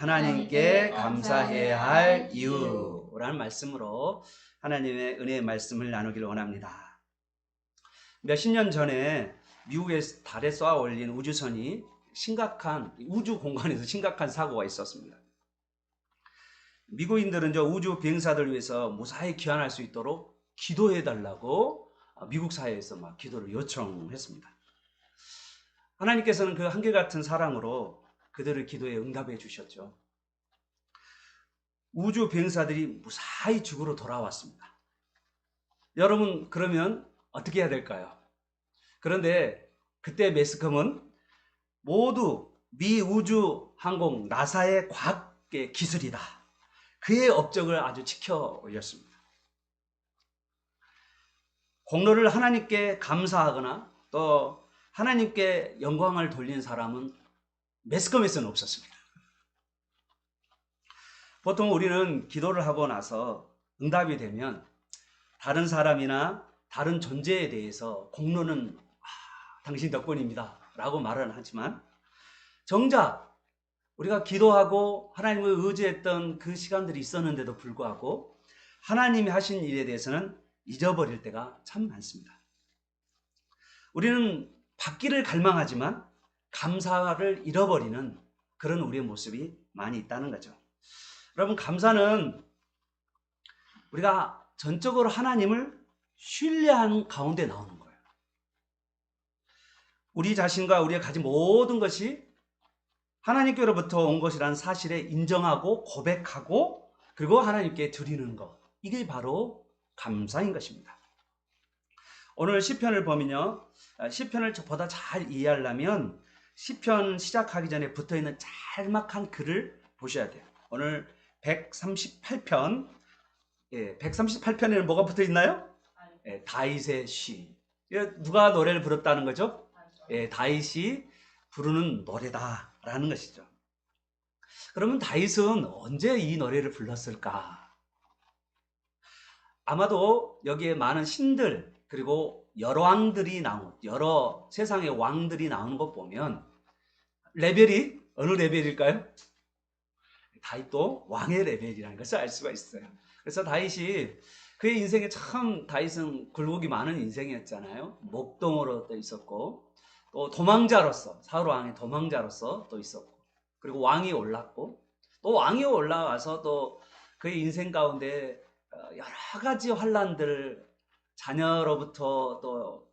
하나님께 감사해야 할 이유라는 말씀으로 하나님의 은혜의 말씀을 나누기를 원합니다. 몇십 년 전에 미국의 달에 쏘아 올린 우주선이 우주 공간에서 심각한 사고가 있었습니다. 미국인들은 우주 비행사들 위해서 무사히 귀환할 수 있도록 기도해달라고 미국 사회에서 막 기도를 요청했습니다. 하나님께서는 그 한결같은 사랑으로 그들의 기도에 응답해 주셨죠. 우주 비행사들이 무사히 지구로 돌아왔습니다. 여러분, 그러면 어떻게 해야 될까요? 그런데 그때 매스컴은 모두 미 우주항공 나사의 과학의 기술이다. 그의 업적을 아주 지켜 올렸습니다. 공로를 하나님께 감사하거나 또 하나님께 영광을 돌린 사람은 매스컴에서는 없었습니다. 보통 우리는 기도를 하고 나서 응답이 되면 다른 사람이나 다른 존재에 대해서 공로는 당신 덕분입니다 라고 말은 하지만, 정작 우리가 기도하고 하나님을 의지했던 그 시간들이 있었는데도 불구하고 하나님이 하신 일에 대해서는 잊어버릴 때가 참 많습니다. 우리는 받기를 갈망하지만 감사를 잃어버리는 그런 우리의 모습이 많이 있다는 거죠. 여러분, 감사는 우리가 전적으로 하나님을 신뢰하는 가운데 나오는 거예요. 우리 자신과 우리가 가진 모든 것이 하나님께로부터 온 것이라는 사실에 인정하고 고백하고 그리고 하나님께 드리는 것, 이게 바로 감사인 것입니다. 오늘 시편을 보면요, 시편을 보다 잘 이해하려면 시편 시작하기 전에 붙어있는 짤막한 글을 보셔야 돼요. 오늘 138편, 138편에는 뭐가 붙어있나요? 다윗의 시. 누가 노래를 부르다는 거죠? 다윗이 부르는 노래다라는 것이죠. 그러면 다윗은 언제 이 노래를 불렀을까? 아마도 여기에 많은 신들 그리고 여러 왕들이 여러 세상의 왕들이 나오는 것 보면 레벨이 어느 레벨일까요? 다윗도 왕의 레벨이라는 것을 알 수가 있어요. 그래서 다윗이 그의 인생에 참, 다윗은 굴곡이 많은 인생이었잖아요. 목동으로 또 있었고, 또 도망자로서, 사울 왕의 도망자로서 또 있었고, 그리고 왕이 올랐고, 또 왕이 올라와서 또 그의 인생 가운데 여러 가지 환란들, 자녀로부터 또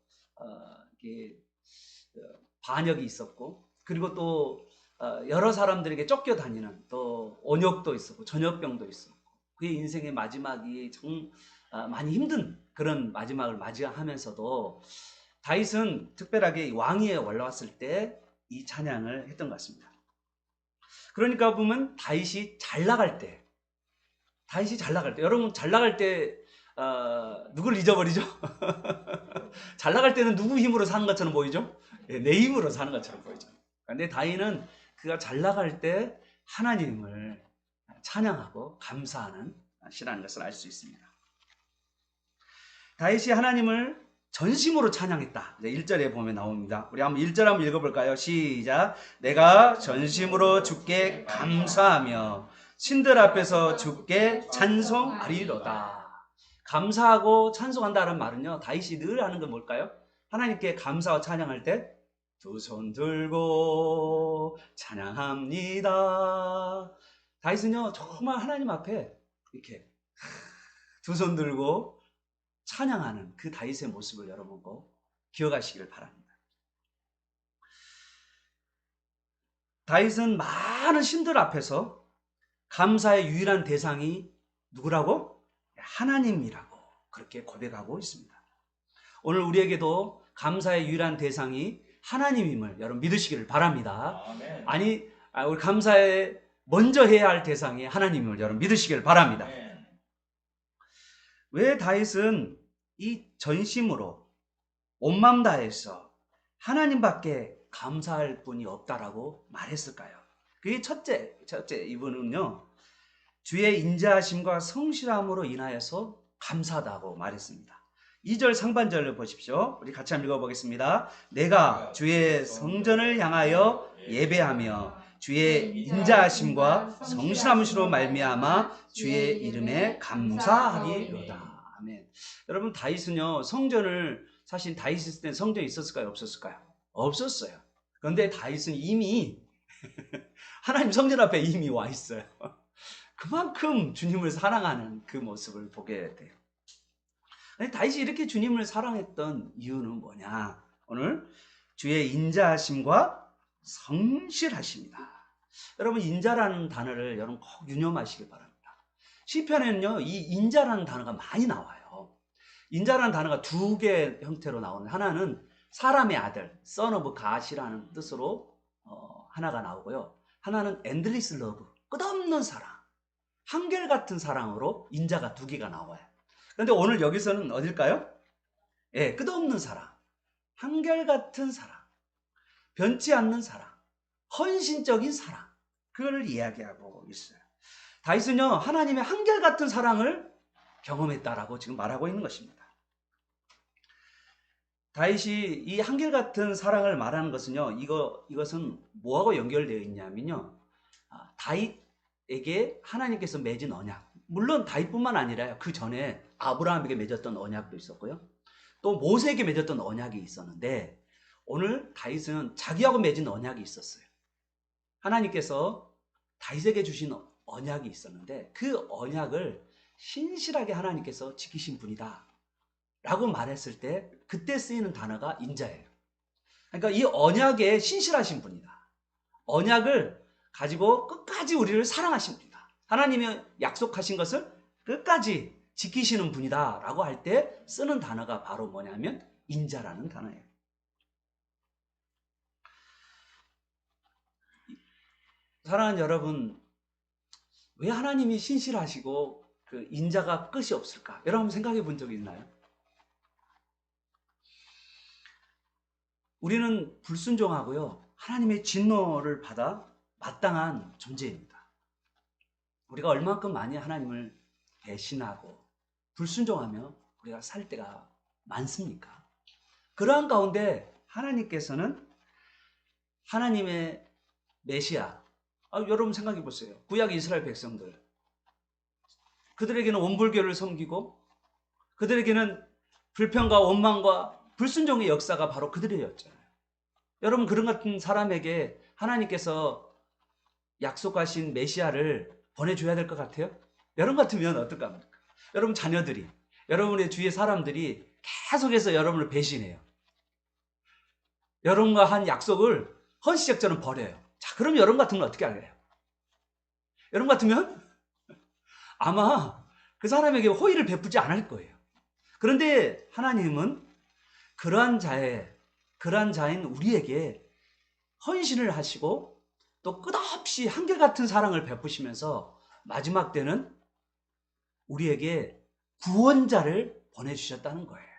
반역이 있었고, 그리고 또 여러 사람들에게 쫓겨다니는 또 온역도 있었고 전염병도 있었고, 그의 인생의 마지막이 정 많이 힘든 그런 마지막을 맞이하면서도 다윗은 특별하게 왕위에 올라왔을 때 이 찬양을 했던 것 같습니다. 그러니까 보면 다윗이 잘 나갈 때, 여러분 잘 나갈 때 누굴 잊어버리죠? 잘 나갈 때는 누구 힘으로 사는 것처럼 보이죠? 내 힘으로 사는 것처럼 보이죠. 그런데 다윗은 그가 잘 나갈 때 하나님을 찬양하고 감사하는 시라는 것을 알 수 있습니다. 다윗이 하나님을 전심으로 찬양했다. 1절에 보면 나옵니다. 우리 한번 1절 한번 읽어볼까요? 시작. 내가 전심으로 주께 감사하며 신들 앞에서 주께 찬송하리로다. 감사하고 찬송한다는 말은요, 다윗이 늘 하는 건 뭘까요? 하나님께 감사와 찬양할 때 두 손 들고 찬양합니다. 다윗은요, 정말 하나님 앞에 이렇게 두 손 들고 찬양하는 그 다윗의 모습을 여러분 꼭 기억하시기를 바랍니다. 다윗은 많은 신들 앞에서 감사의 유일한 대상이 누구라고? 하나님이라고 그렇게 고백하고 있습니다. 오늘 우리에게도 감사의 유일한 대상이 하나님임을 여러분 믿으시기를 바랍니다. 아멘. 우리 감사에 먼저 해야 할 대상이 하나님임을 여러분 믿으시기를 바랍니다. 아멘. 왜 다윗은 이 전심으로 온 마음 다해서 하나님밖에 감사할 분이 없다라고 말했을까요? 그게 첫째 이분은요, 주의 인자하심과 성실함으로 인하여서 감사하다고 말했습니다. 2절 상반절을 보십시오. 우리 같이 한번 읽어보겠습니다. 내가 주의 성전을 향하여 예배하며 주의 인자하심과 성실함으로 말미암아 주의 이름에 감사하리로다. 아멘. 여러분, 다윗은요, 성전을, 사실 다윗 있을 때 성전이 있었을까요? 없었을까요? 없었어요. 그런데 다윗은 이미 하나님 성전 앞에 이미 와 있어요. 그만큼 주님을 사랑하는 그 모습을 보게 돼요. 다윗이 이렇게 주님을 사랑했던 이유는 뭐냐? 오늘 주의 인자하심과 성실하십니다. 여러분, 인자라는 단어를 여러분 꼭 유념하시기 바랍니다. 시편에는요, 이 인자라는 단어가 많이 나와요. 인자라는 단어가 두 개 형태로 나오는데, 하나는 사람의 아들, son of God이라는 뜻으로 하나가 나오고요. 하나는 endless love, 끝없는 사랑, 한결같은 사랑으로 인자가 두 개가 나와요. 그런데 오늘 여기서는 어딜까요? 예, 끝없는 사랑, 한결같은 사랑, 변치 않는 사랑, 헌신적인 사랑, 그걸 이야기하고 있어요. 다윗은요, 하나님의 한결같은 사랑을 경험했다라고 지금 말하고 있는 것입니다. 다윗이 이 한결같은 사랑을 말하는 것은요, 이것은 뭐하고 연결되어 있냐면요, 다윗에게 하나님께서 맺은 언약, 물론 다윗뿐만 아니라 그 전에 아브라함에게 맺었던 언약도 있었고요, 또 모세에게 맺었던 언약이 있었는데, 오늘 다윗은 자기하고 맺은 언약이 있었어요. 하나님께서 다윗에게 주신 언약이 있었는데, 그 언약을 신실하게 하나님께서 지키신 분이다 라고 말했을 때, 그때 쓰이는 단어가 인자예요. 그러니까 이 언약에 신실하신 분이다, 언약을 가지고 끝까지 우리를 사랑하신 분이다, 하나님이 약속하신 것을 끝까지 지키시는 분이다 라고 할 때 쓰는 단어가 바로 뭐냐면 인자라는 단어예요. 사랑하는 여러분, 왜 하나님이 신실하시고 그 인자가 끝이 없을까? 여러분 생각해 본 적이 있나요? 우리는 불순종하고요, 하나님의 진노를 받아 마땅한 존재입니다. 우리가 얼마큼 많이 하나님을 배신하고 불순종하며 우리가 살 때가 많습니까? 그러한 가운데 하나님께서는 하나님의 메시아, 여러분 생각해 보세요. 구약 이스라엘 백성들, 그들에게는 원불교를 섬기고 그들에게는 불평과 원망과 불순종의 역사가 바로 그들이었잖아요. 여러분, 그런 같은 사람에게 하나님께서 약속하신 메시아를 보내줘야 될 것 같아요? 여러분 같으면 어떨까 합니까? 여러분 자녀들이, 여러분의 주위의 사람들이 계속해서 여러분을 배신해요. 여러분과 한 약속을 헌시적처럼 버려요. 자, 그럼 여러분 같으면 어떻게 할래요? 여러분 같으면 아마 그 사람에게 호의를 베푸지 않을 거예요. 그런데 하나님은 그러한 자인 우리에게 헌신을 하시고 또 끝없이 한결같은 사랑을 베푸시면서 마지막 때는 우리에게 구원자를 보내주셨다는 거예요.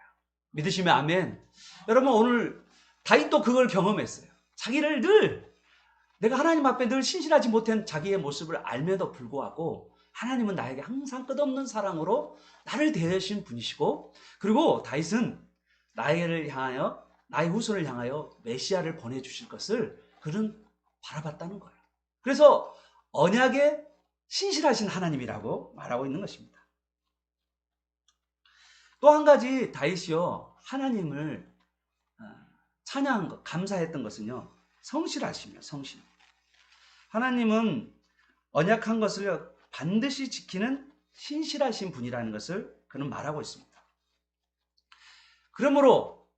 믿으시면 아멘. 여러분, 오늘 다윗도 그걸 경험했어요. 자기를 늘, 내가 하나님 앞에 늘 신실하지 못한 자기의 모습을 알면도 불구하고 하나님은 나에게 항상 끝없는 사랑으로 나를 대하신 분이시고, 그리고 다윗은 나의 후손을 향하여 메시아를 보내주실 것을 그는 바라봤다는 거예요. 그래서 언약에 신실하신 하나님이라고 말하고 있는 것입니다. 또 한 가지 다윗이요, 하나님을 찬양한 것, 감사했던 것은요, 성실하시며 성실. 하나님은 언약한 것을 반드시 지키는 신실하신 분이라는 것을 그는 말하고 있습니다. 그러므로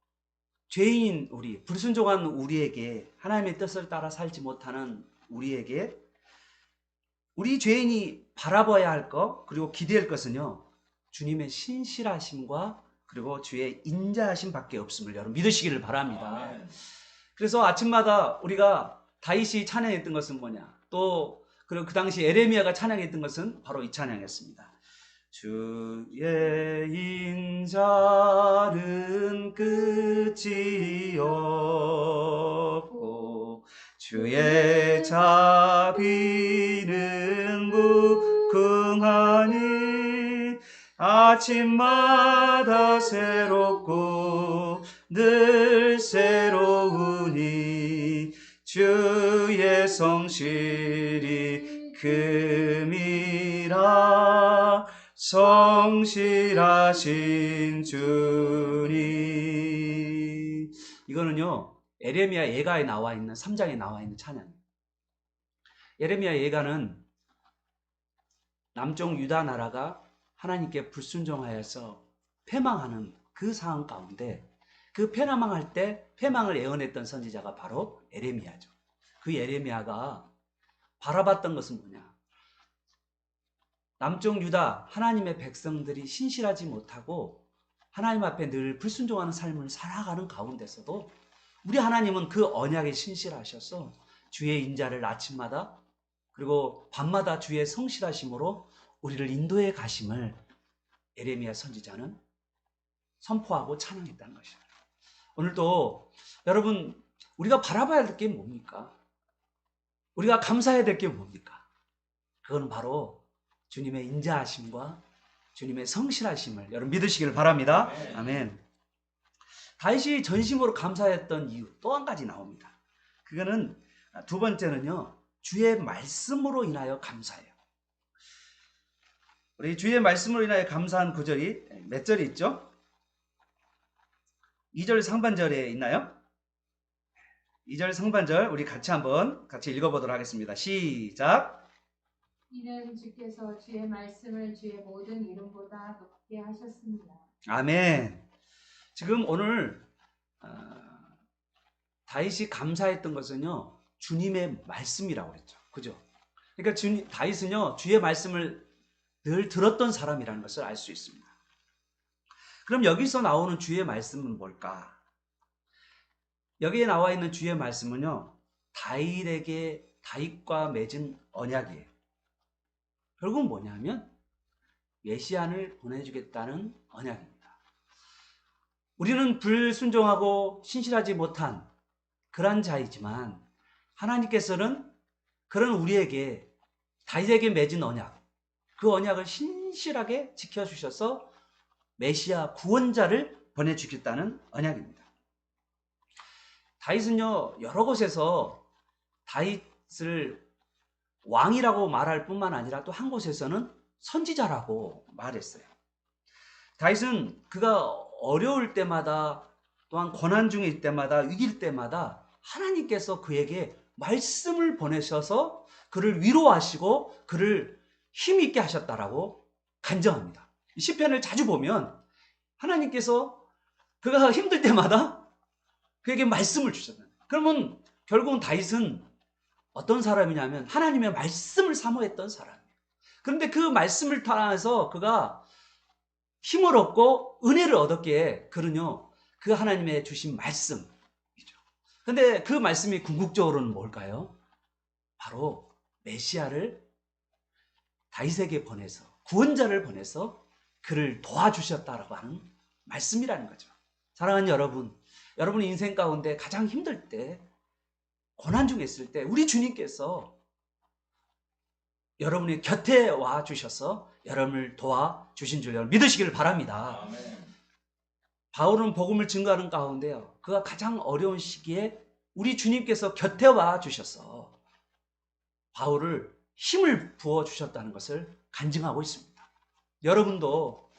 죄인인 우리, 불순종한 우리에게, 하나님의 뜻을 따라 살지 못하는 우리에게, 우리 죄인이 바라봐야 할 것, 그리고 기대할 것은요, 주님의 신실하심과 그리고 주의 인자하심 밖에 없음을 여러분 믿으시기를 바랍니다. 그래서 아침마다 우리가 다윗이 찬양했던 것은 뭐냐, 또 그 당시 에레미야가 찬양했던 것은 바로 이 찬양이었습니다. 주의 인자는 끝이 없고 주의 자비는 무궁하니 아침마다 새롭고 늘 새로우니 주의 성실이 금이라 성실하신 주님. 이거는요 에레미야 예가에 나와 있는 3장에 나와 있는 찬양이에요. 에레미야 예가는 남쪽 유다 나라가 하나님께 불순종하여서 패망하는 그 상황 가운데 그 패망할 때 패망을 예언했던 선지자가 바로 에레미야죠. 그 에레미야가 바라봤던 것은 뭐냐? 남쪽 유다 하나님의 백성들이 신실하지 못하고 하나님 앞에 늘 불순종하는 삶을 살아가는 가운데서도 우리 하나님은 그 언약에 신실하셔서 주의 인자를 아침마다 그리고 밤마다 주의 성실하심으로 우리를 인도해 가심을 에레미야 선지자는 선포하고 찬양했다는 것입니다. 오늘도 여러분 우리가 바라봐야 될 게 뭡니까? 우리가 감사해야 될 게 뭡니까? 그건 바로 주님의 인자하심과 주님의 성실하심을 여러분 믿으시기를 바랍니다. 아멘. 다윗이 전심으로 감사했던 이유 또 한 가지 나옵니다. 그거는 두 번째는요. 주의 말씀으로 인하여 감사해요. 우리 주의 말씀으로 인하여 감사한 구절이 몇 절이 있죠? 2절 상반절에 있나요? 2절 상반절 우리 같이 읽어보도록 하겠습니다. 시작. 이는 주께서 주의 말씀을 주의 모든 이름보다 높게 하셨습니다. 아멘. 지금 오늘 다윗이 감사했던 것은요 주님의 말씀이라고 그랬죠. 그죠? 그러니까 다윗은요 주의 말씀을 늘 들었던 사람이라는 것을 알 수 있습니다. 그럼 여기서 나오는 주의 말씀은 뭘까? 여기에 나와 있는 주의 말씀은요 다윗과 맺은 언약이에요. 결국은 뭐냐면 메시아를 보내주겠다는 언약입니다. 우리는 불순종하고 신실하지 못한 그런 자이지만 하나님께서는 그런 우리에게 다윗에게 맺은 언약, 그 언약을 신실하게 지켜주셔서 메시아 구원자를 보내주겠다는 언약입니다. 다윗은요 여러 곳에서 다윗을 왕이라고 말할 뿐만 아니라 또 한 곳에서는 선지자라고 말했어요. 다윗은 그가 어려울 때마다 또한 고난 중일 때마다 위기일 때마다 하나님께서 그에게 말씀을 보내셔서 그를 위로하시고 그를 힘있게 하셨다라고 간증합니다. 시편을 자주 보면 하나님께서 그가 힘들 때마다 그에게 말씀을 주셨다. 그러면 결국은 다윗은 어떤 사람이냐면 하나님의 말씀을 사모했던 사람이에요. 그런데 그 말씀을 통해서 그가 힘을 얻고 은혜를 얻었기에 그는요 그 하나님의 주신 말씀이죠. 그런데 그 말씀이 궁극적으로는 뭘까요? 바로 메시아를 다윗에게 보내서 구원자를 보내서 그를 도와주셨다라고 하는 말씀이라는 거죠. 사랑하는 여러분, 여러분의 인생 가운데 가장 힘들 때 고난 중에 있을 때 우리 주님께서 여러분의 곁에 와 주셔서 여러분을 도와주신 줄 여러분 믿으시기를 바랍니다. 아멘. 바울은 복음을 증거하는 가운데요 그가 가장 어려운 시기에 우리 주님께서 곁에 와 주셔서 바울을 힘을 부어 주셨다는 것을 간증하고 있습니다. 여러분도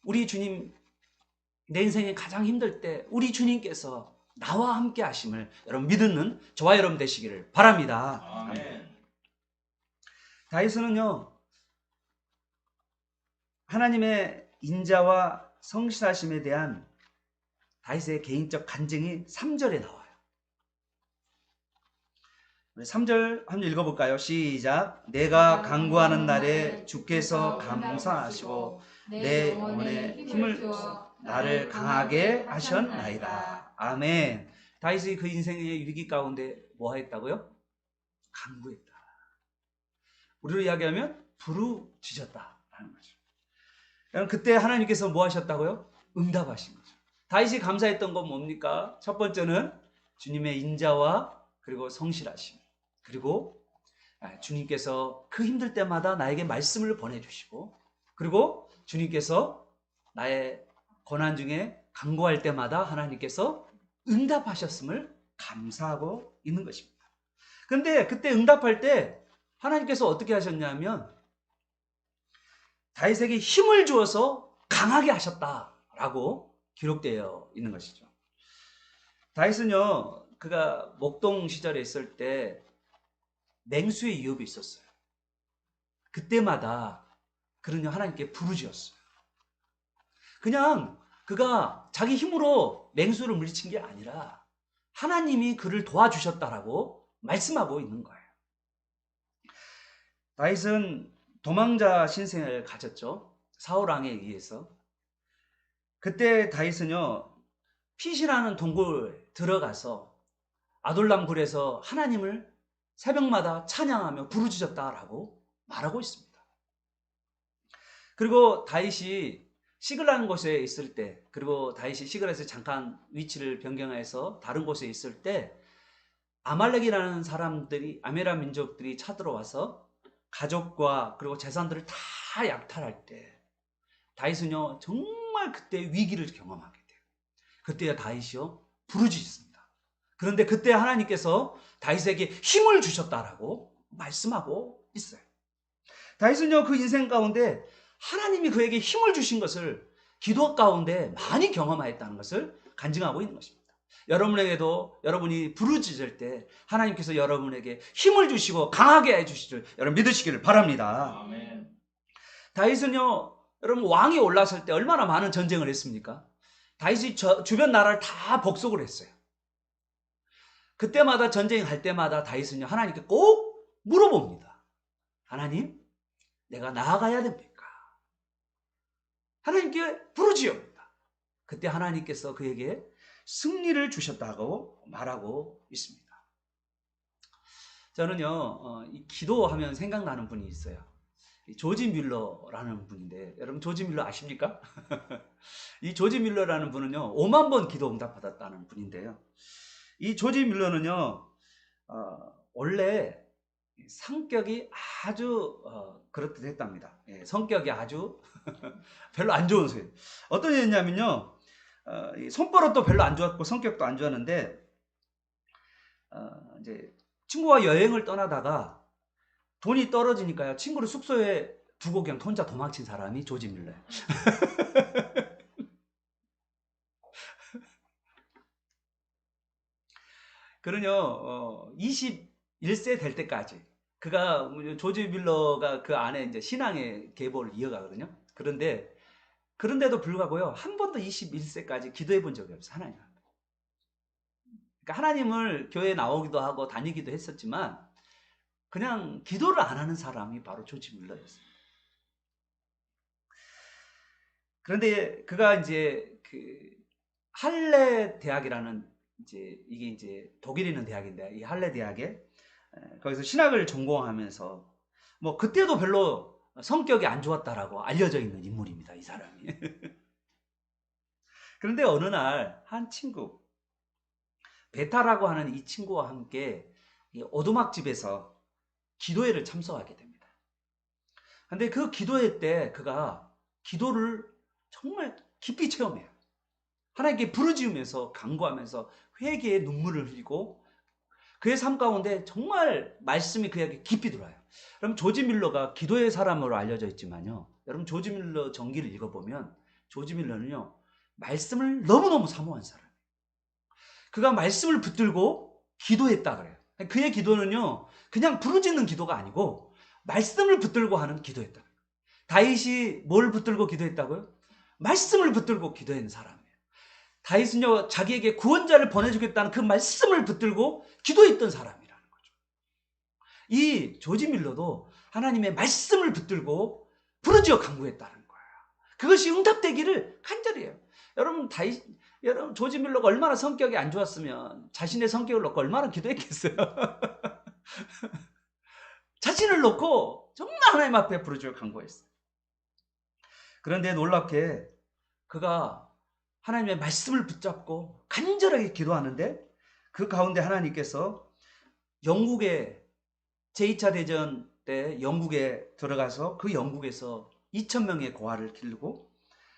우리 주님 내 인생에 가장 힘들 때 우리 주님께서 나와 함께 하심을 여러분 믿는 저와 여러분 되시기를 바랍니다. 아멘. 다윗은요 하나님의 인자와 성실하심에 대한 다윗의 개인적 간증이 3절에 나와요. 3절 한번 읽어볼까요? 시작. 내가 간구하는 날에 주께서 감사하시고 내 영혼에 힘을 주어 나를 강하게 하셨나이다. 아멘. 다윗이 그 인생의 위기 가운데 뭐 했다고요? 간구했다. 우리로 이야기하면 부르짖었다라는 거죠. 여러분 그때 하나님께서 뭐 하셨다고요? 응답하신 거죠. 다윗이 감사했던 건 뭡니까? 첫 번째는 주님의 인자와 그리고 성실하심. 그리고 주님께서 그 힘들 때마다 나에게 말씀을 보내주시고 그리고 주님께서 나의 고난 중에 간구할 때마다 하나님께서 응답하셨음을 감사하고 있는 것입니다. 근데 그때 응답할 때 하나님께서 어떻게 하셨냐면 다윗에게 힘을 주어서 강하게 하셨다라고 기록되어 있는 것이죠. 다윗은요, 그가 목동 시절에 있을 때 맹수의 위협이 있었어요. 그때마다 그는요, 하나님께 부르짖었어요. 그냥 그가 자기 힘으로 맹수를 물리친 게 아니라 하나님이 그를 도와주셨다라고 말씀하고 있는 거예요. 다윗은 도망자 신생을 가졌죠. 사울 왕에 의해서. 그때 다윗은요, 핏이라는 동굴에 들어가서 아둘람 굴에서 하나님을 새벽마다 찬양하며 부르짖었다라고 말하고 있습니다. 그리고 다윗이 시글라는 곳에 있을 때, 그리고 다윗이 시글에서 잠깐 위치를 변경해서 다른 곳에 있을 때 아말렉이라는 사람들이, 아메라 민족들이 쳐들어와서 가족과 그리고 재산들을 다 약탈할 때 다윗은요, 정말 그때 위기를 경험하게 돼요. 그때 다윗이요, 부르짖습니다. 그런데 그때 하나님께서 다윗에게 힘을 주셨다라고 말씀하고 있어요. 다윗은요, 그 인생 가운데 하나님이 그에게 힘을 주신 것을 기도 가운데 많이 경험하였다는 것을 간증하고 있는 것입니다. 여러분에게도 여러분이 부르짖을 때 하나님께서 여러분에게 힘을 주시고 강하게 해주시를 여러분 믿으시기를 바랍니다. 아멘. 다윗은요, 여러분 왕이 올랐을 때 얼마나 많은 전쟁을 했습니까? 다윗이 주변 나라를 다 복속을 했어요. 그때마다 전쟁할 때마다 다윗은요, 하나님께 꼭 물어봅니다. 하나님, 내가 나아가야 됩니까? 하나님께 부르짖습니다. 그때 하나님께서 그에게 승리를 주셨다고 말하고 있습니다. 저는요, 이 기도하면 생각나는 분이 있어요. 조지 뮬러라는 분인데, 여러분 조지 뮬러 아십니까? 이 조지 뮬러라는 분은요, 5만 번 기도 응답받았다는 분인데요. 이 조지 뮬러는요, 원래 성격이 아주 그렇듯했답니다. 예, 성격이 아주 별로 안 좋은 소리. 어떤 일이냐면요, 손버릇도 별로 안 좋았고 성격도 안 좋았는데 이제 친구와 여행을 떠나다가 돈이 떨어지니까요, 친구를 숙소에 두고 그냥 혼자 도망친 사람이 조지 뮬러예요. 그는요, 21세 될 때까지 그가 조지 뮬러가 그 안에 이제 신앙의 계보를 이어가거든요. 그런데도 불구하고요, 한 번도 21세까지 기도해 본 적이 없어요. 하나님. 그러니까 하나님을 교회에 나오기도 하고 다니기도 했었지만 그냥 기도를 안 하는 사람이 바로 조지 뮬러였어요. 그런데 그가 이제 그 할레 대학이라는 이게 이제 독일에 있는 대학인데, 이 할레 대학에 거기서 신학을 전공하면서 뭐 그때도 별로 성격이 안 좋았다라고 알려져 있는 인물입니다, 이 사람이. 그런데 어느 날 한 친구, 베타라고 하는 이 친구와 함께 이 오두막집에서 기도회를 참석하게 됩니다. 그런데 그 기도회 때 그가 기도를 정말 깊이 체험해요. 하나님께 부르짖으면서 간구하면서 회개의 눈물을 흘리고 그의 삶 가운데 정말 말씀이 그에게 깊이 들어와요. 여러분 조지 밀러가 기도의 사람으로 알려져 있지만요, 여러분 조지 밀러 전기를 읽어보면 조지 밀러는요, 말씀을 너무너무 사모한 사람이에요. 그가 말씀을 붙들고 기도했다 그래요. 그의 기도는요, 그냥 부르짖는 기도가 아니고 말씀을 붙들고 하는 기도였다. 다윗이 뭘 붙들고 기도했다고요? 말씀을 붙들고 기도한 사람이에요. 다윗은요, 자기에게 구원자를 보내주겠다는 그 말씀을 붙들고 기도했던 사람이라는 거죠. 이 조지 밀러도 하나님의 말씀을 붙들고 부르짖어 간구했다는 거예요. 그것이 응답되기를 간절히 해요. 여러분 조지 밀러가 얼마나 성격이 안 좋았으면 자신의 성격을 놓고 얼마나 기도했겠어요. 자신을 놓고 정말 하나님 앞에 부르짖어 간구했어요. 그런데 놀랍게 그가 하나님의 말씀을 붙잡고 간절하게 기도하는데 그 가운데 하나님께서 영국의 제2차 대전 때 영국에 들어가서 그 영국에서 2,000명의 고아를 기르고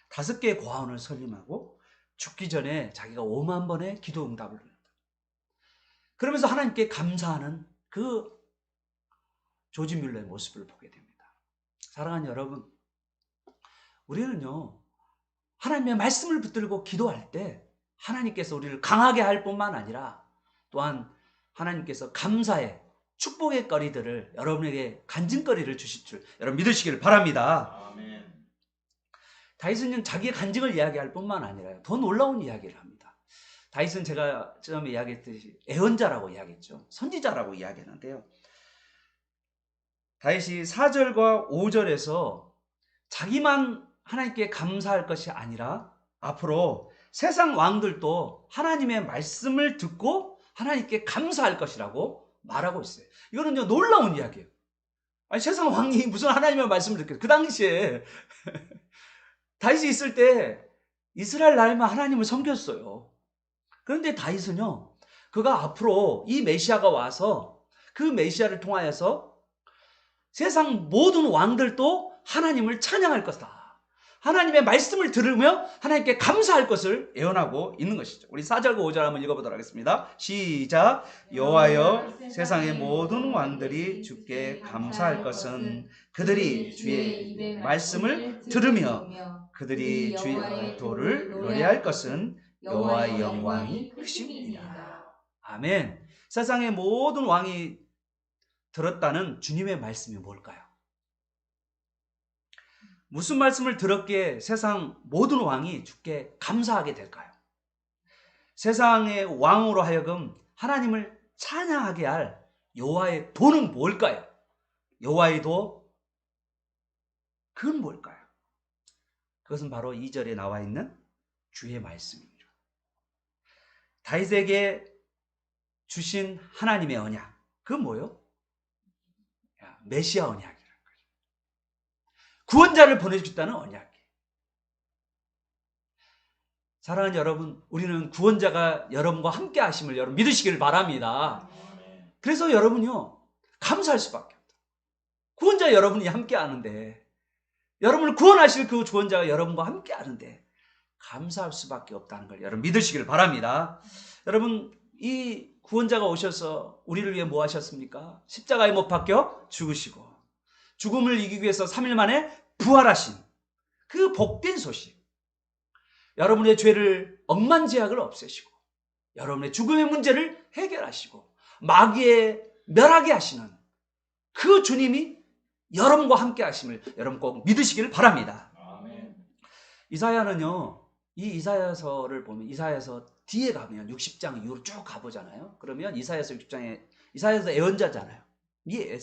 5개의 고아원을 설립하고 죽기 전에 자기가 5만 번의 기도 응답을 합니다. 그러면서 하나님께 감사하는 그 조지 뮬러의 모습을 보게 됩니다. 사랑하는 여러분, 우리는요, 하나님의 말씀을 붙들고 기도할 때 하나님께서 우리를 강하게 할 뿐만 아니라 또한 하나님께서 감사의 축복의 거리들을 여러분에게 간증거리를 주실 줄 여러분 믿으시기를 바랍니다. 아멘. 다윗은 자기의 간증을 이야기할 뿐만 아니라 더 놀라운 이야기를 합니다. 다윗은 제가 처음에 이야기했듯이 애언자라고 이야기했죠. 선지자라고 이야기했는데요. 다윗이 4절과 5절에서 자기만 하나님께 감사할 것이 아니라 앞으로 세상 왕들도 하나님의 말씀을 듣고 하나님께 감사할 것이라고 말하고 있어요. 이거는요, 놀라운 이야기예요. 아니, 세상 왕이 무슨 하나님의 말씀을 듣겠어요. 그 당시에 다윗이 있을 때 이스라엘 나라만 하나님을 섬겼어요. 그런데 다윗은요, 그가 앞으로 이 메시아가 와서 그 메시아를 통하여서 세상 모든 왕들도 하나님을 찬양할 것이다. 하나님의 말씀을 들으며 하나님께 감사할 것을 예언하고 있는 것이죠. 우리 4절과 5절 한번 읽어보도록 하겠습니다. 시작. 여호와여, 세상의 모든 왕들이 주께 감사할 것은 그들이 주의 입의 말씀을 들으며 그들이 주의 도를 노래할 것은 여호와의 영광이 크심이니라. 아멘. 세상의 모든 왕이 들었다는 주님의 말씀이 뭘까요? 무슨 말씀을 들었기에 세상 모든 왕이 주께 감사하게 될까요? 세상의 왕으로 하여금 하나님을 찬양하게 할 여호와의 도는 뭘까요? 여호와의 도, 그건 뭘까요? 그것은 바로 2절에 나와 있는 주의 말씀입니다. 다윗에게 주신 하나님의 언약, 그건 뭐예요? 메시아 언약이라는 거죠. 구원자를 보내주겠다는 언약이에요. 사랑하는 여러분, 우리는 구원자가 여러분과 함께 하심을 여러분 믿으시길 바랍니다. 그래서 여러분요, 감사할 수밖에 없다. 구원자 여러분이 함께 하는데, 여러분을 구원하실 그 구원자가 여러분과 함께 하는데 감사할 수밖에 없다는 걸 여러분 믿으시길 바랍니다. 여러분, 이 구원자가 오셔서 우리를 위해 뭐 하셨습니까? 십자가에 못 박혀 죽으시고 죽음을 이기기 위해서 3일 만에 부활하신 그 복된 소식, 여러분의 죄를 억만제약을 없애시고 여러분의 죽음의 문제를 해결하시고 마귀에 멸하게 하시는 그 주님이 여러분과 함께 하심을 여러분 꼭 믿으시기를 바랍니다. 아멘. 이사야는요, 이 이사야서를 보면 이사야서 뒤에 가면 60장 이후로 쭉 가보잖아요. 그러면 이사야서 60장에 이사야서 애언자잖아요. 이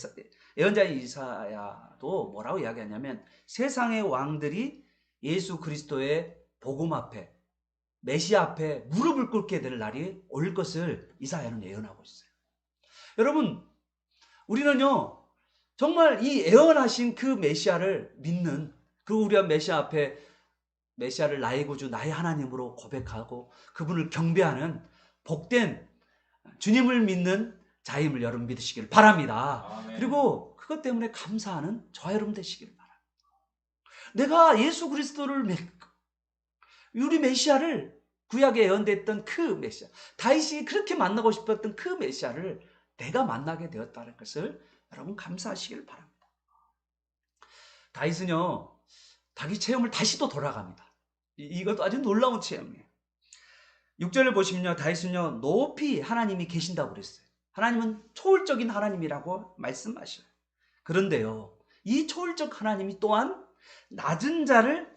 애언자인 이사야도 뭐라고 이야기하냐면 세상의 왕들이 예수 그리스도의 복음 앞에 메시아 앞에 무릎을 꿇게 될 날이 올 것을 이사야는 예언하고 있어요. 여러분, 우리는요 정말 이 예언하신 그 메시아를 믿는, 그 우리가 메시아 앞에 메시아를 나의 구주 나의 하나님으로 고백하고 그분을 경배하는 복된 주님을 믿는 자임을 여러분 믿으시길 바랍니다. 아멘. 그리고 그것 때문에 감사하는 저와 여러분 되시길 바랍니다. 내가 예수 그리스도를 믿고 우리 메시아를, 구약에 예언됐던 그 메시아, 다윗이 그렇게 만나고 싶었던 그 메시아를 내가 만나게 되었다는 것을 여러분 감사하시길 바랍니다. 다윗은요, 자기 체험을 다시 또 돌아갑니다. 이것도 아주 놀라운 체험이에요. 6절을 보시면요, 다윗은요 높이 하나님이 계신다고 그랬어요. 하나님은 초월적인 하나님이라고 말씀하셔요. 그런데요, 이 초월적 하나님이 또한 낮은 자를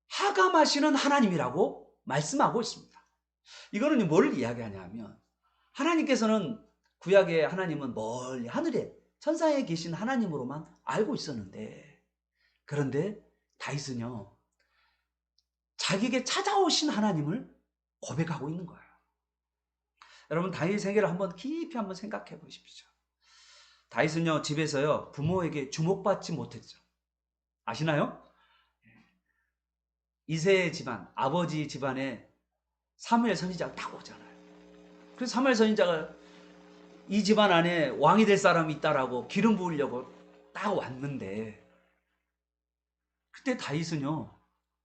하감하시는 하나님이라고 말씀하고 있습니다. 이거는 뭘 이야기하냐면, 하나님께서는 구약의 하나님은 멀리 하늘에 천상에 계신 하나님으로만 알고 있었는데, 그런데 다윗은요 자기에게 찾아오신 하나님을 고백하고 있는 거예요. 여러분, 다윗의 세계를 한번 깊이 한번 생각해 보십시오. 다윗은요 집에서요 부모에게 주목받지 못했죠. 아시나요? 이새의 집안, 아버지 집안에 사무엘 선지자가 딱 오잖아요. 그래서 사무엘 선지자가 이 집안 안에 왕이 될 사람이 있다라고 기름 부으려고 딱 왔는데, 그때 다윗은요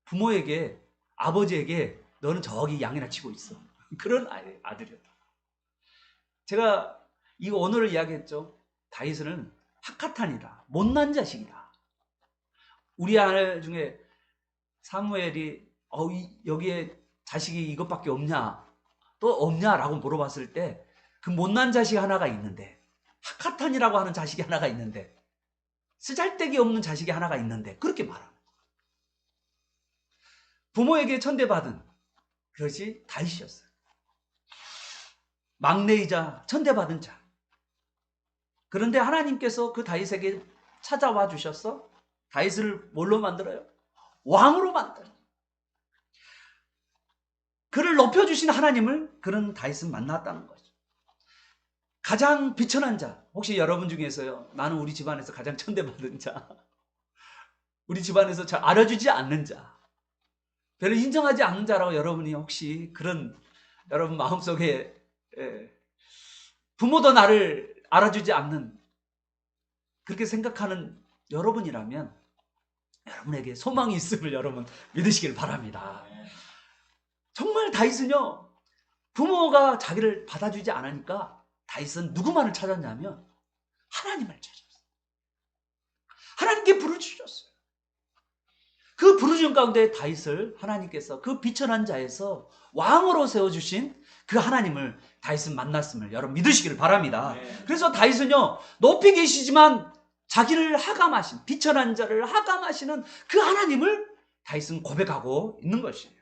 부모에게, 아버지에게 너는 저기 양이나 치고 있어, 그런 아들이었다. 제가 이거 오늘 이야기했죠. 다윗은 학하탄이다. 못난 자식이다. 우리 아들 중에 사무엘이 여기에 자식이 이것밖에 없냐? 또 없냐라고 물어봤을 때 그 못난 자식 하나가 있는데, 학하탄이라고 하는 자식이 하나가 있는데, 쓰잘데기 없는 자식이 하나가 있는데, 그렇게 말합니다. 부모에게 천대받은 그것이 다윗이었어요. 막내이자 천대받은 자. 그런데 하나님께서 그 다윗에게 찾아와 주셔서 다윗을 뭘로 만들어요? 왕으로 만들어요. 그를 높여주신 하나님을 그런 다윗은 만났다는 거죠. 가장 비천한 자, 혹시 여러분 중에서요, 나는 우리 집안에서 가장 천대받은 자, 우리 집안에서 잘 알아주지 않는 자, 별로 인정하지 않는 자라고 여러분이 혹시 그런 여러분 마음속에 부모도 나를 알아주지 않는 그렇게 생각하는 여러분이라면 여러분에게 소망이 있음을 여러분 믿으시길 바랍니다. 정말 다윗은요, 부모가 자기를 받아주지 않으니까 다윗은 누구만을 찾았냐면 하나님을 찾았어요. 하나님께 부르주셨어요. 그 부르짖음 가운데 다윗을 하나님께서 그 비천한 자에서 왕으로 세워주신 그 하나님을 다윗은 만났음을 여러분 믿으시기를 바랍니다. 그래서 다윗은요, 높이 계시지만 자기를 하감하신, 비천한 자를 하감하시는 그 하나님을 다윗은 고백하고 있는 것이에요.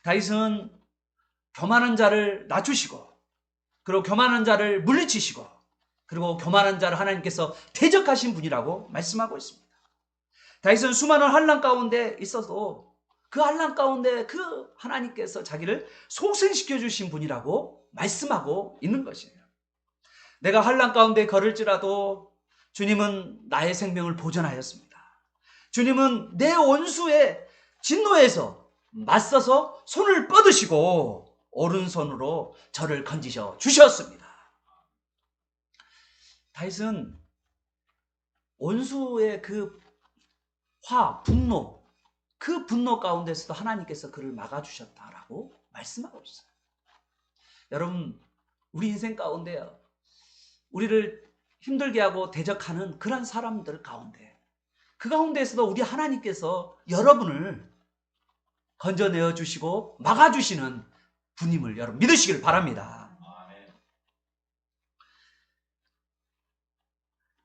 다윗은 교만한 자를 낮추시고, 그리고 교만한 자를 물리치시고, 그리고 교만한 자를 하나님께서 대적하신 분이라고 말씀하고 있습니다. 다윗은 수많은 환난 가운데 있어도 그 환난 가운데 그 하나님께서 자기를 소생시켜 주신 분이라고 말씀하고 있는 것이에요. 내가 환난 가운데 걸을지라도 주님은 나의 생명을 보존하였습니다. 주님은 내 원수의 진노에서 맞서서 손을 뻗으시고 오른손으로 저를 건지셔 주셨습니다. 다윗은 원수의 그 분노, 그 분노 가운데서도 하나님께서 그를 막아주셨다라고 말씀하고 있어요. 여러분, 우리 인생 가운데요, 우리를 힘들게 하고 대적하는 그런 사람들 가운데, 그 가운데에서도 우리 하나님께서 여러분을 건져내어 주시고 막아주시는 분임을 여러분 믿으시길 바랍니다.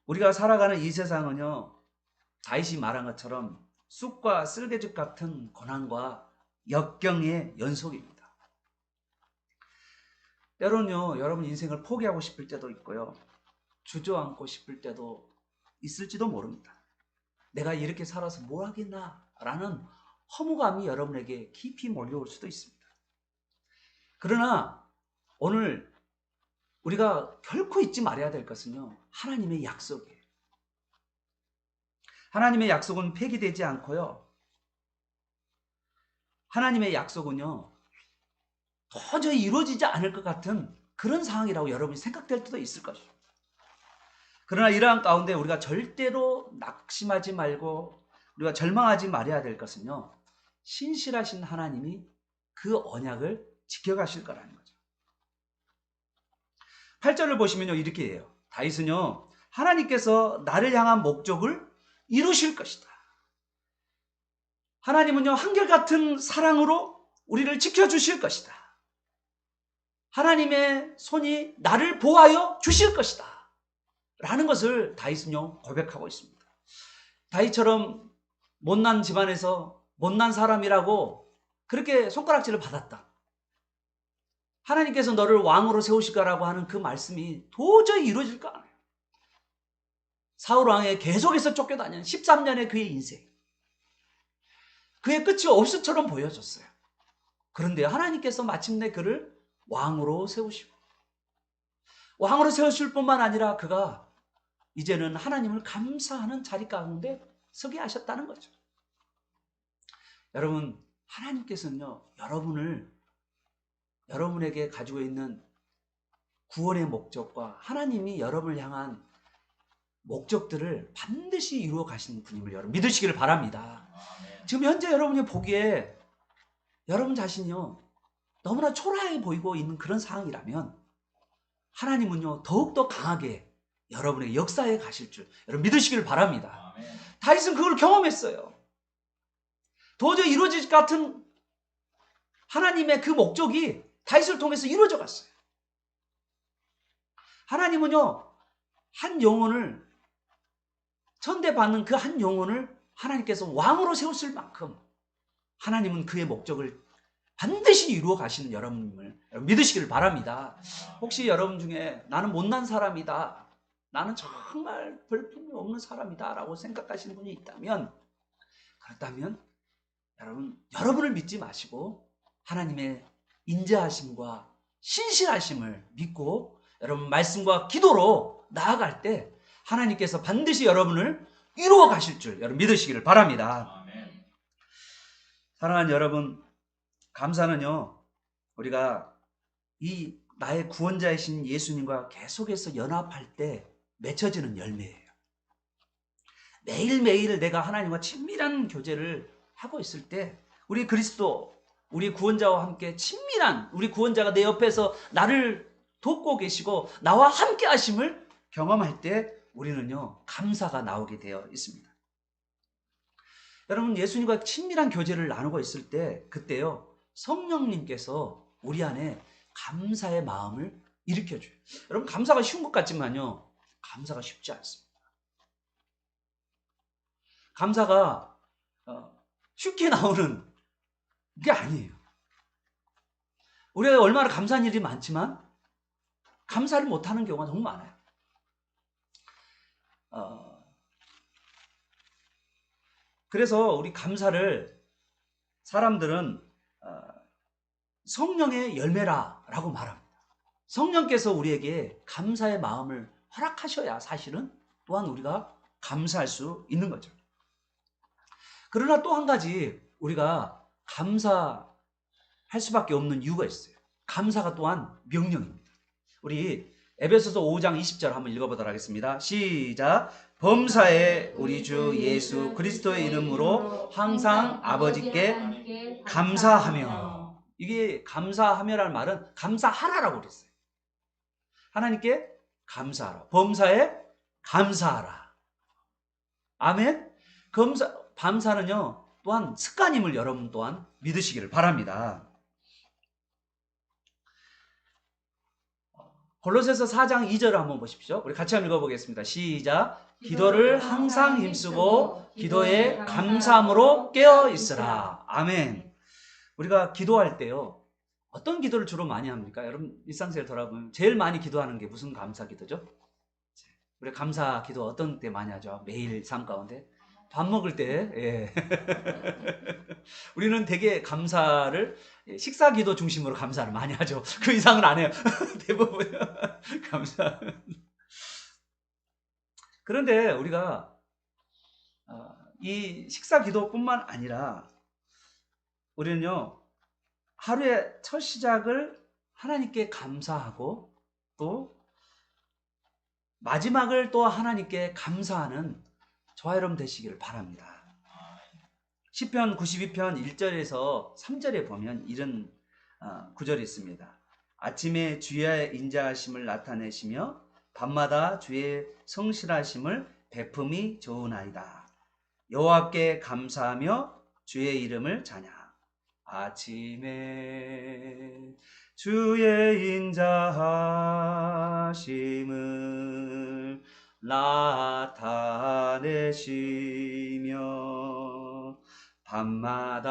우리가 살아가는 이 세상은요, 다윗이 말한 것처럼 쑥과 쓸개죽 같은 고난과 역경의 연속입니다. 때로는요, 여러분 인생을 포기하고 싶을 때도 있고요, 주저앉고 싶을 때도 있을지도 모릅니다. 내가 이렇게 살아서 뭘 하겠나 라는 허무감이 여러분에게 깊이 몰려올 수도 있습니다. 그러나 오늘 우리가 결코 잊지 말아야 될 것은요, 하나님의 약속이에요. 하나님의 약속은 폐기되지 않고요, 하나님의 약속은요, 도저히 이루어지지 않을 것 같은 그런 상황이라고 여러분이 생각될 때도 있을 것이죠. 그러나 이러한 가운데 우리가 절대로 낙심하지 말고 우리가 절망하지 말아야 될 것은요, 신실하신 하나님이 그 언약을 지켜가실 거라는 거죠. 8절을 보시면요, 이렇게 해요. 다윗은요, 하나님께서 나를 향한 목적을 이루실 것이다. 하나님은요, 한결같은 사랑으로 우리를 지켜주실 것이다. 하나님의 손이 나를 보호하여 주실 것이다 라는 것을 다윗은요, 고백하고 있습니다. 다윗처럼 못난 집안에서 못난 사람이라고 그렇게 손가락질을 받았다, 하나님께서 너를 왕으로 세우실 거라고 하는 그 말씀이 도저히 이루어질 거 아니에요. 사울 왕에 계속해서 쫓겨다니는 13년의 그의 인생, 그의 끝이 없을 처럼 보여졌어요. 그런데 하나님께서 마침내 그를 왕으로 세우시고, 왕으로 세우실 뿐만 아니라 그가 이제는 하나님을 감사하는 자리 가운데 서게 하셨다는 거죠. 여러분, 하나님께서는요, 여러분에게 가지고 있는 구원의 목적과 하나님이 여러분을 향한 목적들을 반드시 이루어 가시는 분임을 여러분 믿으시기를 바랍니다. 지금 현재 여러분이 보기에 여러분 자신이요, 너무나 초라해 보이고 있는 그런 상황이라면 하나님은요 더욱더 강하게 여러분의 역사에 가실 줄 여러분 믿으시길 바랍니다. 아멘. 다윗은 그걸 경험했어요. 도저히 이루어질 것 같은 하나님의 그 목적이 다윗을 통해서 이루어져 갔어요. 하나님은요 한 영혼을 천대받는 그 한 영혼을 하나님께서 왕으로 세웠을 만큼 하나님은 그의 목적을 반드시 이루어 가시는 여러분을 믿으시길 바랍니다. 혹시 여러분 중에 나는 못난 사람이다, 나는 정말 볼품이 없는 사람이다 라고 생각하시는 분이 있다면, 그렇다면 여러분을 믿지 마시고 하나님의 인자하심과 신실하심을 믿고 여러분 말씀과 기도로 나아갈 때 하나님께서 반드시 여러분을 이루어 가실 줄 여러분 믿으시기를 바랍니다. 아멘. 사랑하는 여러분, 감사는요 우리가 이 나의 구원자이신 예수님과 계속해서 연합할 때 맺혀지는 열매예요. 매일매일 내가 하나님과 친밀한 교제를 하고 있을 때 우리 그리스도, 우리 구원자와 함께 친밀한 우리 구원자가 내 옆에서 나를 돕고 계시고 나와 함께 하심을 경험할 때 우리는요 감사가 나오게 되어 있습니다. 여러분, 예수님과 친밀한 교제를 나누고 있을 때 그때요 성령님께서 우리 안에 감사의 마음을 일으켜줘요. 여러분, 감사가 쉬운 것 같지만요 감사가 쉽지 않습니다. 감사가 쉽게 나오는 게 아니에요. 우리가 얼마나 감사한 일이 많지만 감사를 못하는 경우가 너무 많아요. 그래서 우리 감사를 사람들은 성령의 열매라고 말합니다. 성령께서 우리에게 감사의 마음을 허락하셔야 사실은 또한 우리가 감사할 수 있는 거죠. 그러나 또 한 가지 우리가 감사할 수밖에 없는 이유가 있어요. 감사가 또한 명령입니다. 우리 에베소서 5장 20절 한번 읽어보도록 하겠습니다. 시작. 범사에 우리 주 예수 그리스도의 이름으로 항상 아버지께 감사하며. 이게 감사하며라는 말은 감사하라라고 그랬어요. 하나님께 감사하라. 범사에 감사하라. 아멘. 감사는요 또한 습관임을 여러분 또한 믿으시기를 바랍니다. 골로새서 4장 2절을 한번 보십시오. 우리 같이 한번 읽어보겠습니다. 시작. 기도를 항상 힘쓰고 기도에 감사함으로 깨어 있으라. 아멘. 우리가 기도할 때요 어떤 기도를 주로 많이 합니까? 여러분 일상생활 돌아보면 제일 많이 기도하는 게 무슨 감사 기도죠? 우리 감사 기도 어떤 때 많이 하죠? 매일 삶 가운데 밥 먹을 때. 예. 우리는 되게 감사를 식사 기도 중심으로 감사를 많이 하죠. 그 이상은 안 해요. 대부분 감사. 그런데 우리가 이 식사 기도뿐만 아니라 우리는요 하루의 첫 시작을 하나님께 감사하고 또 마지막을 또 하나님께 감사하는 저와 여러분 되시기를 바랍니다. 시편 92편 1절에서 3절에 보면 이런 구절이 있습니다. 아침에 주의 인자하심을 나타내시며 밤마다 주의 성실하심을 베품이 좋으나이다. 여호와께 감사하며 주의 이름을 찬양. 아침에 주의 인자하심을 나타내시며 밤마다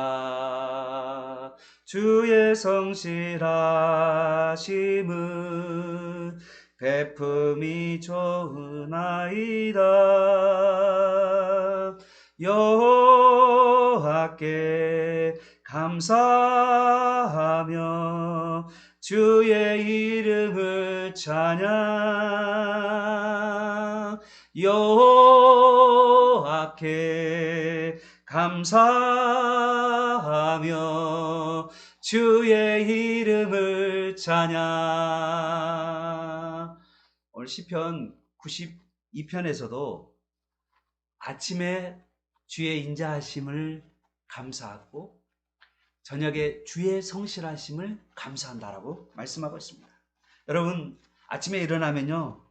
주의 성실하심을 베품이 좋으나이다. 여호와께 감사하며 주의 이름을 찬양. 여호와께 감사하며 주의 이름을 찬양. 오늘 시편 92편에서도 아침에 주의 인자하심을 감사하고 저녁에 주의 성실하심을 감사한다라고 말씀하고 있습니다. 여러분, 아침에 일어나면요,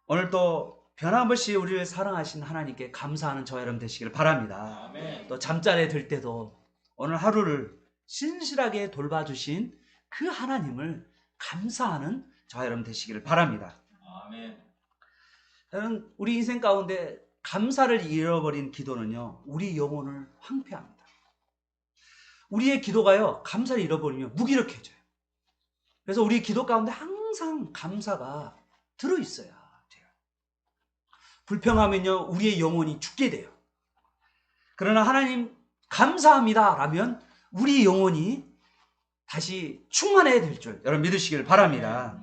오늘 또 변함없이 우리를 사랑하신 하나님께 감사하는 저와 여러분 되시기를 바랍니다. 아멘. 또 잠자리에 들 때도 오늘 하루를 신실하게 돌봐주신 그 하나님을 감사하는 저와 여러분 되시기를 바랍니다. 아멘. 저는 우리 인생 가운데 감사를 잃어버린 기도는요, 우리 영혼을 황폐합니다. 우리의 기도가요, 감사를 잃어버리면 무기력해져요. 그래서 우리 기도 가운데 항상 감사가 들어있어야 돼요. 불평하면요, 우리의 영혼이 죽게 돼요. 그러나 하나님 감사합니다 라면 우리 영혼이 다시 충만해야 될 줄 여러분 믿으시길 바랍니다.